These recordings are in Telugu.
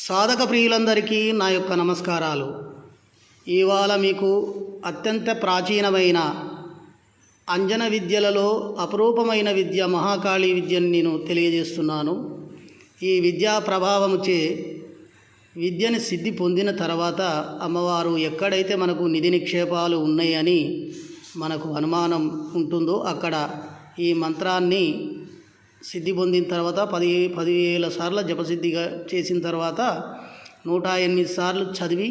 సాధక ప్రియులందరికీ నా యొక్క నమస్కారాలు. ఇవాళ మీకు అత్యంత ప్రాచీనమైన అంజన విద్యలలో అపురూపమైన విద్య మహాకాళీ విద్యను నేను తెలియజేస్తున్నాను. ఈ విద్యా ప్రభావముచే విద్యని సిద్ధి పొందిన తర్వాత అమ్మవారు ఎక్కడైతే మనకు నిధి నిక్షేపాలు ఉన్నాయని మనకు అనుమానం ఉంటుందో అక్కడ ఈ మంత్రాన్ని సిద్ధి పొందిన తర్వాత 10,000 సార్లు జపసిద్ధిగా చేసిన తర్వాత 108 సార్లు చదివి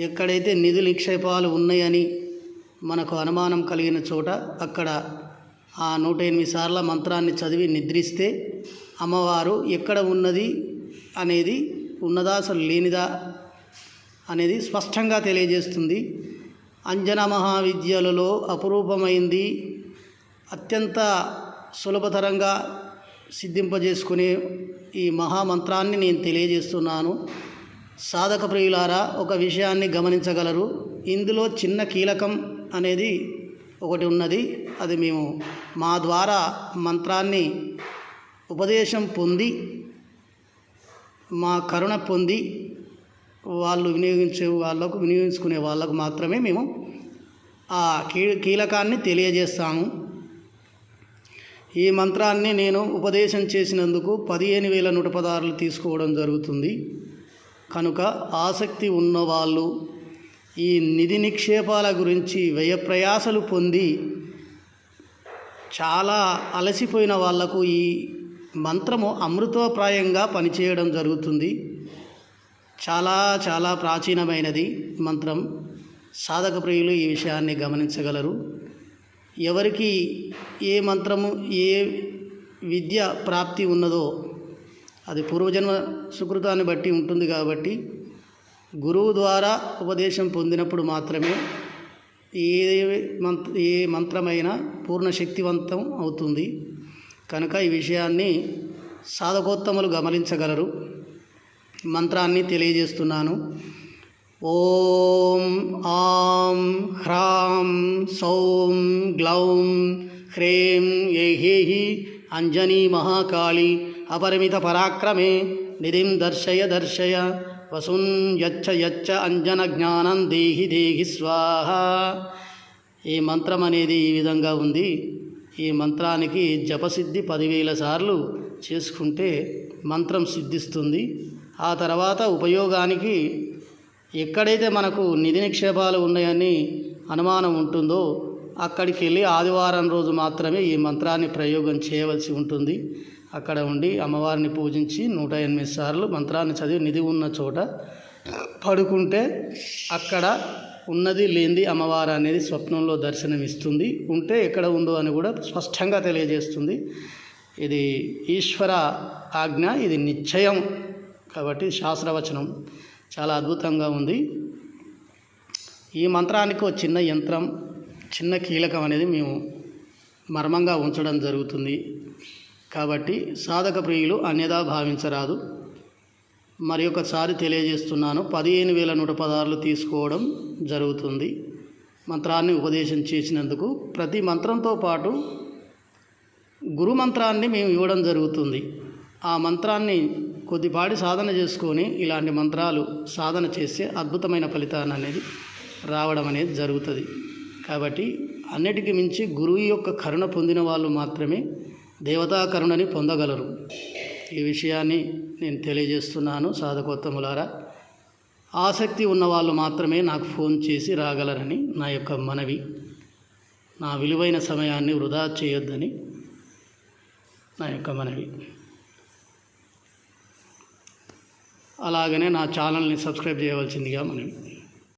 ఎక్కడైతే నిధి నిక్షేపాలు ఉన్నాయని మనకు అనుమానం కలిగిన చోట అక్కడ ఆ 108 సార్ల మంత్రాన్ని చదివి నిద్రిస్తే అమ్మవారు ఎక్కడ ఉన్నది అనేది ఉన్నదా అసలు లేనిదా అనేది స్పష్టంగా తెలియజేస్తుంది. అంజన మహావిద్యలలో అపురూపమైంది, అత్యంత సులభతరంగా సిద్ధింపజేసుకునే ఈ మహామంత్రాన్ని నేను తెలియజేస్తున్నాను. సాధక ప్రియులారా, ఒక విషయాన్ని గమనించగలరు. ఇందులో చిన్న కీలకం అనేది ఒకటి ఉన్నది. అది మేము మా ద్వారా మంత్రాన్ని ఉపదేశం పొంది మా కరుణ పొంది వినియోగించుకునే వాళ్ళకు మాత్రమే మేము ఆ కీలకాన్ని తెలియజేస్తాము. ఈ మంత్రాన్ని నేను ఉపదేశం చేసినందుకు 15,116 తీసుకోవడం జరుగుతుంది. కనుక ఆసక్తి ఉన్నవాళ్ళు ఈ నిధి నిక్షేపాల గురించి వ్యయప్రయాసలు పొంది చాలా అలసిపోయిన వాళ్లకు ఈ మంత్రము అమృతప్రాయంగా పనిచేయడం జరుగుతుంది. చాలా చాలా ప్రాచీనమైనది మంత్రం. సాధక ప్రియులు ఈ విషయాన్ని గమనించగలరు. ఎవరికి ఏ మంత్రము ఏ విద్య ప్రాప్తి ఉన్నదో అది పూర్వజన్మ సుకృతాన్ని బట్టి ఉంటుంది. కాబట్టి గురువు ద్వారా ఉపదేశం పొందినప్పుడు మాత్రమే ఏ మంత్రమైనా పూర్ణ శక్తివంతం అవుతుంది. కనుక ఈ విషయాన్ని సాధకోత్తములు గమనించగలరు. మంత్రాన్ని తెలియజేస్తున్నాను. ఓం ఆం హ్రాం సౌం గ్లౌం హ్రీం ఏహేహి అంజనీ మహాకాళి అపరిమిత పరాక్రమే నిధిం దర్శయ దర్శయ వసున్ యచ్చ యచ్చ అంజన జ్ఞానం దేహి దేహి స్వాహ. ఈ మంత్రం అనేది ఈ విధంగా ఉంది. ఈ మంత్రానికి జపసిద్ధి 10,000 సార్లు చేసుకుంటే మంత్రం సిద్ధిస్తుంది. ఆ తర్వాత ఉపయోగానికి ఎక్కడైతే మనకు నిధి నిక్షేపాలు ఉన్నాయని అనుమానం ఉంటుందో అక్కడికి వెళ్ళి ఆదివారం రోజు మాత్రమే ఈ మంత్రాన్ని ప్రయోగం చేయవలసి ఉంటుంది. అక్కడ ఉండి అమ్మవారిని పూజించి 108 సార్లు మంత్రాన్ని చదివి నిధి ఉన్న చోట పడుకుంటే అక్కడ ఉన్నది లేనిది అమ్మవారు అనేది స్వప్నంలో దర్శనమిస్తుంది. ఉంటే ఎక్కడ ఉందో అని కూడా స్పష్టంగా తెలియజేస్తుంది. ఇది ఈశ్వర ఆజ్ఞ, ఇది నిశ్చయం. కాబట్టి శాస్త్రవచనం చాలా అద్భుతంగా ఉంది. ఈ మంత్రానికి ఒక చిన్న యంత్రం, చిన్న కీలకం అనేది మేము మర్మంగా ఉంచడం జరుగుతుంది. కాబట్టి సాధక ప్రియులు అన్యదా భావించరాదు. మరి ఒకసారి తెలియజేస్తున్నాను. 15,116 తీసుకోవడం జరుగుతుంది. మంత్రాన్ని ఉపదేశం చేసినందుకు ప్రతి మంత్రంతో పాటు గురు మంత్రాన్ని మేము ఇవ్వడం జరుగుతుంది. ఆ మంత్రాన్ని కొద్దిపాటి సాధన చేసుకొని ఇలాంటి మంత్రాలు సాధన చేస్తే అద్భుతమైన ఫలితాన్ని అనేది రావడం అనేది జరుగుతుంది. కాబట్టి అన్నిటికీ మించి గురువు యొక్క కరుణ పొందిన వాళ్ళు మాత్రమే దేవతా కరుణని పొందగలరు. ఈ విషయాన్ని నేను తెలియజేస్తున్నాను. సాధకోత్తములారా, ఆసక్తి ఉన్నవాళ్ళు మాత్రమే నాకు ఫోన్ చేసి రాగలరని నా యొక్క మనవి. నా విలువైన సమయాన్ని వృధా చేయొద్దని నా యొక్క మనవి. అలాగనే నా ఛానల్ని సబ్స్క్రైబ్ చేయవలసిందిగా మనవి.